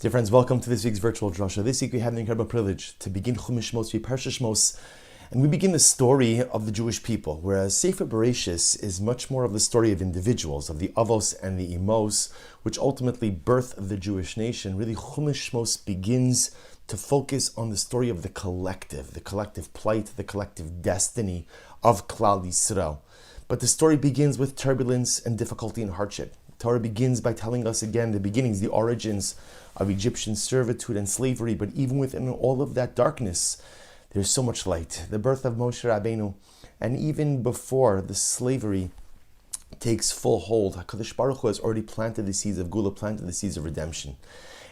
Dear friends, welcome to this week's virtual Drasha. This week we have the incredible privilege to begin Shemos, Shemos, and we begin the story of the Jewish people, whereas Sefer Bereshis is much more of the story of individuals, of the Avos and the Imos, which ultimately birth the Jewish nation. Really, Shemos begins to focus on the story of the collective plight, the collective destiny of Klal Yisrael. But the story begins with turbulence and difficulty and hardship. Torah begins by telling us again the beginnings, the origins of Egyptian servitude and slavery. But even within all of that darkness, there's so much light. The birth of Moshe Rabbeinu, and even before the slavery takes full hold, HaKadosh Baruch Hu has already planted the seeds of Gula, planted the seeds of redemption.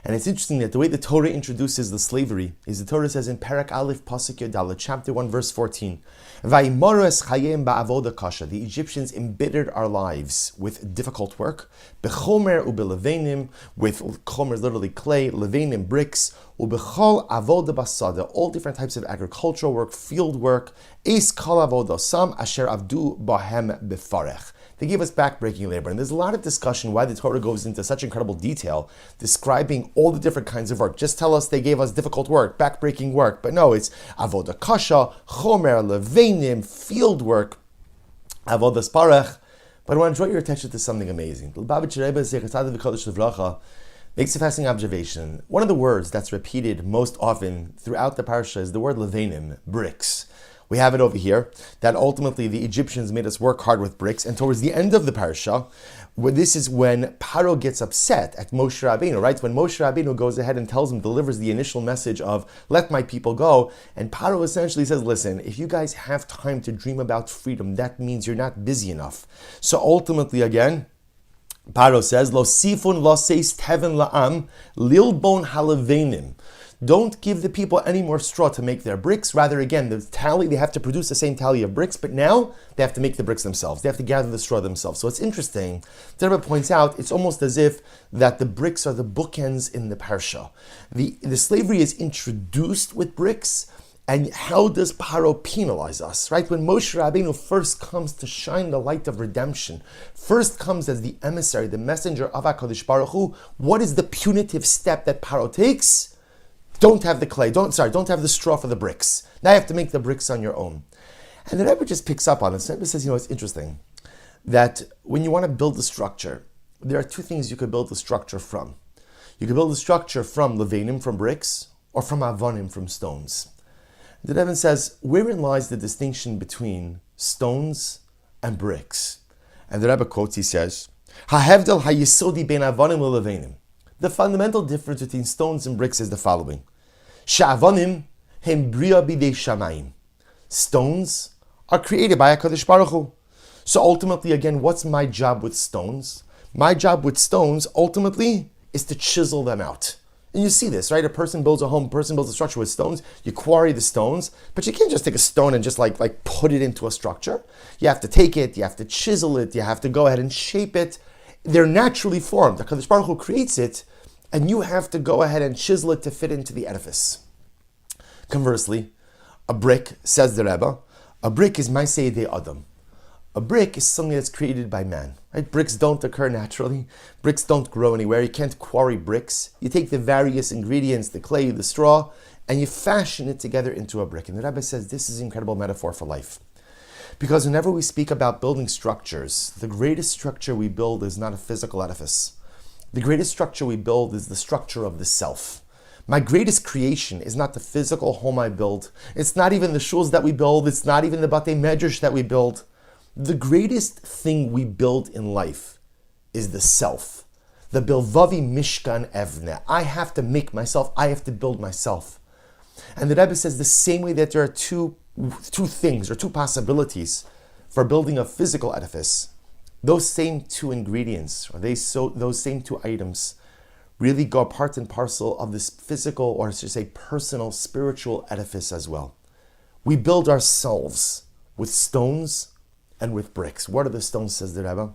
And it's interesting that the way the Torah introduces the slavery is the Torah says in Parak Aleph Pasuk Yodalet, chapter 1, verse 14, Vayimoru es chayim ba'avoda kasha. The Egyptians embittered our lives with difficult work, bechomer ubelevenim, with chomer is literally clay, levenim bricks, ubechol avoda basada, all different types of agricultural work, field work, es kol avoda sam asher avdu bahem befarech. They gave us backbreaking labor. And there's a lot of discussion why the Torah goes into such incredible detail, describing all the different kinds of work. Just tell us they gave us difficult work, backbreaking work. But no, it's avoda kasha, chomer, levenim, field work, avoda sparech. But I want to draw your attention to something amazing. The Lubavitcher Rebbe makes a fascinating observation. One of the words that's repeated most often throughout the parsha is the word levenim, bricks. We have it over here, that ultimately the Egyptians made us work hard with bricks, and towards the end of the parasha, this is when Paro gets upset at Moshe Rabbeinu, right? When Moshe Rabbeinu goes ahead and tells him, delivers the initial message of, let my people go, and Paro essentially says, listen, if you guys have time to dream about freedom, that means you're not busy enough. So ultimately, again, Paro says, Lo sifun lo seis teven la'am, lilbon halavenim. Don't give the people any more straw to make their bricks. Rather, again, the tally, they have to produce the same tally of bricks, but now they have to make the bricks themselves. They have to gather the straw themselves. So it's interesting. The Rebbe points out, it's almost as if that the bricks are the bookends in the parsha. The slavery is introduced with bricks, and how does Paro penalize us, right? When Moshe Rabbeinu first comes to shine the light of redemption, first comes as the emissary, the messenger of HaKadosh Baruch Hu, what is the punitive step that Paro takes? Don't have the clay, don't have the straw for the bricks. Now you have to make the bricks on your own. And the Rebbe just picks up on this. The Rebbe says, it's interesting that when you want to build a structure, there are two things you could build the structure from. You could build the structure from levanim, from bricks, or from avonim, from stones. The Rebbe says, wherein lies the distinction between stones and bricks? And the Rebbe quotes, he says, Ha'hevdel ha'yisodi ben avonim levanim. The fundamental difference between stones and bricks is the following. Sha'avonim hem bria bidei shamayim. Stones are created by HaKadosh Baruch Hu. So ultimately, again, what's my job with stones? My job with stones, ultimately, is to chisel them out. And you see this, right? A person builds a home, a person builds a structure with stones. You quarry the stones, but you can't just take a stone and just like put it into a structure. You have to take it, you have to chisel it, you have to go ahead and shape it. They're naturally formed. HaKadosh Baruch Hu creates it, and you have to go ahead and chisel it to fit into the edifice. Conversely, a brick, says the Rebbe, a brick is Maaseh Yedei Adam. A brick is something that's created by man. Right? Bricks don't occur naturally. Bricks don't grow anywhere. You can't quarry bricks. You take the various ingredients, the clay, the straw, and you fashion it together into a brick. And the Rebbe says this is an incredible metaphor for life. Because whenever we speak about building structures, the greatest structure we build is not a physical edifice. The greatest structure we build is the structure of the self. My greatest creation is not the physical home I build. It's not even the shuls that we build. It's not even the batei medrash that we build. The greatest thing we build in life is the self. The bilvavi mishkan evne. I have to make myself. I have to build myself. And the Rebbe says the same way that there are two things or two possibilities for building a physical edifice. Those same two ingredients, or those same two items, really go part and parcel of this physical, or I should say personal, spiritual edifice as well. We build ourselves with stones and with bricks. What are the stones, says the Rebbe?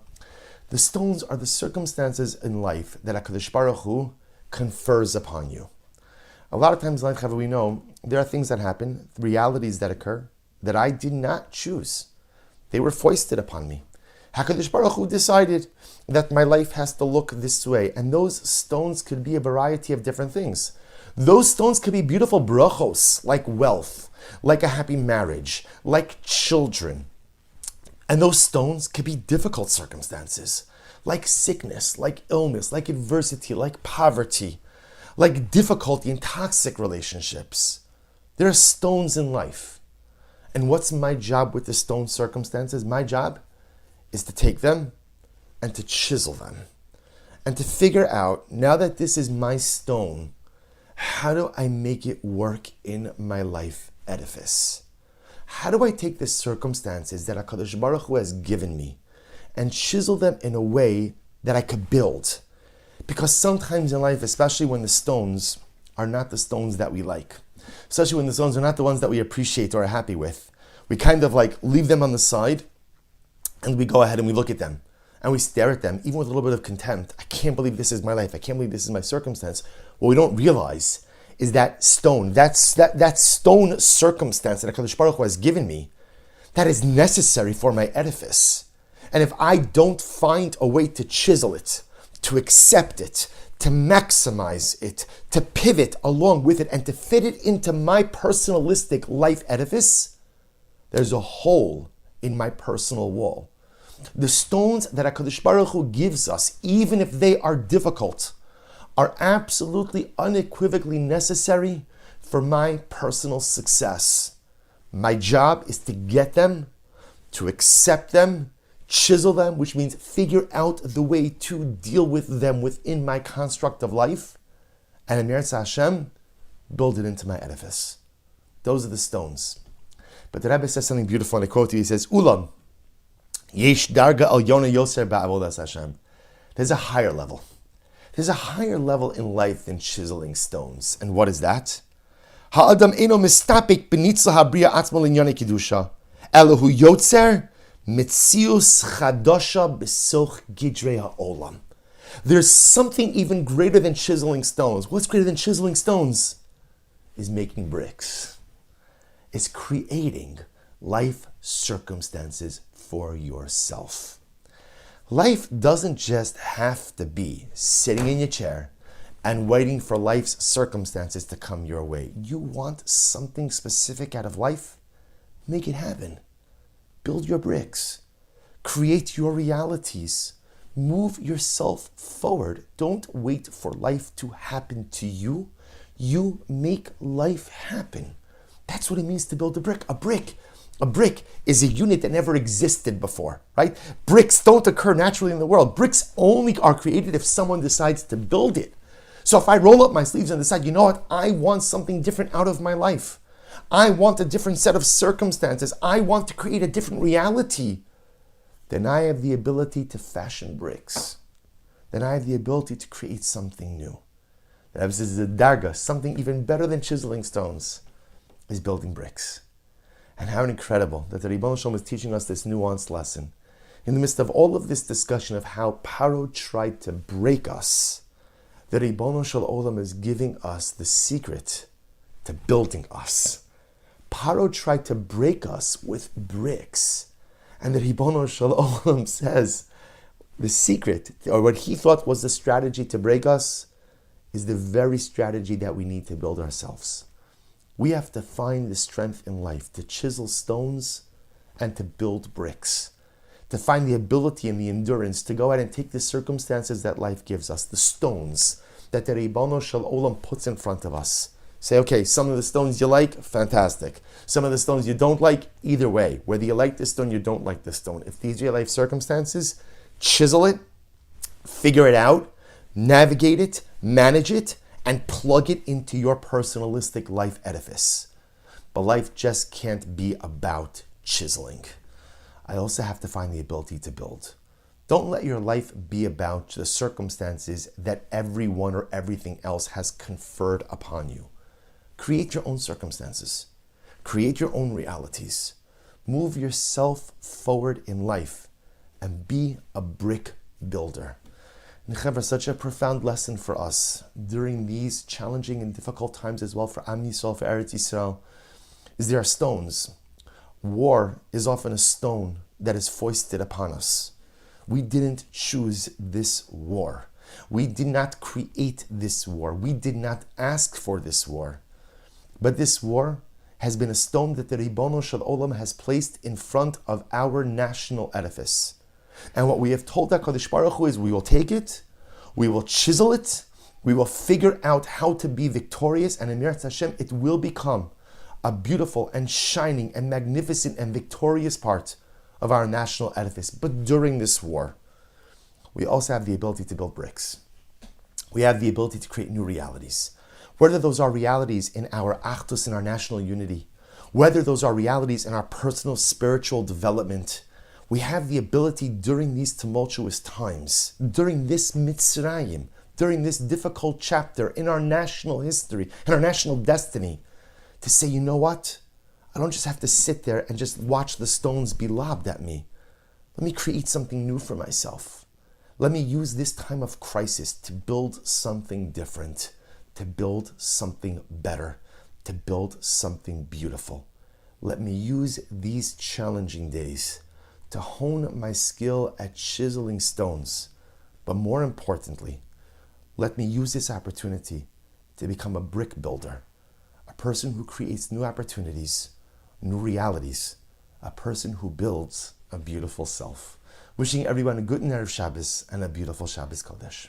The stones are the circumstances in life that HaKadosh Baruch Hu confers upon you. A lot of times in life, we know there are things that happen, realities that occur, that I did not choose. They were foisted upon me. HaKadosh Baruch Hu decided that my life has to look this way. And those stones could be a variety of different things. Those stones could be beautiful brachos, like wealth, like a happy marriage, like children. And those stones could be difficult circumstances, like sickness, like illness, like adversity, like poverty, like difficulty in toxic relationships. There are stones in life. And what's my job with the stone circumstances? My job is to take them and to chisel them and to figure out, now that this is my stone, how do I make it work in my life edifice? How do I take the circumstances that HaKadosh Baruch Hu has given me and chisel them in a way that I could build? Because sometimes in life, especially when the stones are not the stones that we like, especially when the stones are not the ones that we appreciate or are happy with, we kind of like leave them on the side and we go ahead and we look at them and we stare at them, even with a little bit of contempt. I can't believe this is my life. I can't believe this is my circumstance. What we don't realize is that stone, that stone circumstance that HaKadosh Baruch Hu has given me, that is necessary for my edifice. And if I don't find a way to chisel it, to accept it, to maximize it, to pivot along with it, and to fit it into my personalistic life edifice, there's a hole in my personal wall. The stones that HaKadosh Baruch Hu gives us, even if they are difficult, are absolutely unequivocally necessary for my personal success. My job is to get them, to accept them, chisel them, which means figure out the way to deal with them within my construct of life, and in Eretz Hashem, build it into my edifice. Those are the stones. But the Rebbe says something beautiful, and I quote you. He says, Ulam, yesh darga al yona yoser ba'avodas Hashem. There's a higher level. There's a higher level in life than chiseling stones. And what is that? Ha'adam eno mistapik b'nitzla habriya atzmo l'inyonei kedusha. Elohu yotzer mitzius chadosha b'soch gidrei ha'olam. There's something even greater than chiseling stones. What's greater than chiseling stones? Is making bricks. It's creating life circumstances for yourself. Life doesn't just have to be sitting in your chair and waiting for life's circumstances to come your way. You want something specific out of life? Make it happen. Build your bricks. Create your realities. Move yourself forward. Don't wait for life to happen to you. You make life happen. That's what it means to build a brick. A brick is a unit that never existed before, right? Bricks don't occur naturally in the world. Bricks only are created if someone decides to build it. So if I roll up my sleeves and decide, you know what, I want something different out of my life. I want a different set of circumstances. I want to create a different reality. Then I have the ability to fashion bricks. Then I have the ability to create something new. This is a darga, something even better than chiseling stones, is building bricks. And how incredible that the Ribono Shel Olam is teaching us this nuanced lesson. In the midst of all of this discussion of how Paro tried to break us, the Ribono Shel Olam is giving us the secret to building us. Paro tried to break us with bricks. And the Ribono Shel Olam says the secret, or what he thought was the strategy to break us, is the very strategy that we need to build ourselves. We have to find the strength in life to chisel stones and to build bricks. To find the ability and the endurance to go out and take the circumstances that life gives us, the stones that the Ribono Shel Olam puts in front of us. Say, okay, some of the stones you like, fantastic. Some of the stones you don't like, either way. Whether you like this stone, you don't like this stone. If these are your life circumstances, chisel it, figure it out, navigate it, manage it, and plug it into your personalistic life edifice. But life just can't be about chiseling. I also have to find the ability to build. Don't let your life be about the circumstances that everyone or everything else has conferred upon you. Create your own circumstances. Create your own realities. Move yourself forward in life and be a brick builder. Nechevra, such a profound lesson for us during these challenging and difficult times as well for Am Yisrael, for Eretz Yisrael, is there are stones. War is often a stone that is foisted upon us. We didn't choose this war. We did not create this war. We did not ask for this war. But this war has been a stone that the Ribono Shel Olam has placed in front of our national edifice. And what we have told HaKadosh Baruch Hu is we will take it, we will chisel it, we will figure out how to be victorious, and in Mirat Hashem, it will become a beautiful and shining and magnificent and victorious part of our national edifice. But during this war, we also have the ability to build bricks. We have the ability to create new realities. Whether those are realities in our achdus, in our national unity, whether those are realities in our personal spiritual development, we have the ability during these tumultuous times, during this Mitzrayim, during this difficult chapter in our national history, in our national destiny, to say, you know what? I don't just have to sit there and just watch the stones be lobbed at me. Let me create something new for myself. Let me use this time of crisis to build something different, to build something better, to build something beautiful. Let me use these challenging days to hone my skill at chiseling stones. But more importantly, let me use this opportunity to become a brick builder, a person who creates new opportunities, new realities, a person who builds a beautiful self. Wishing everyone a good Erev Shabbos and a beautiful Shabbos Kodesh.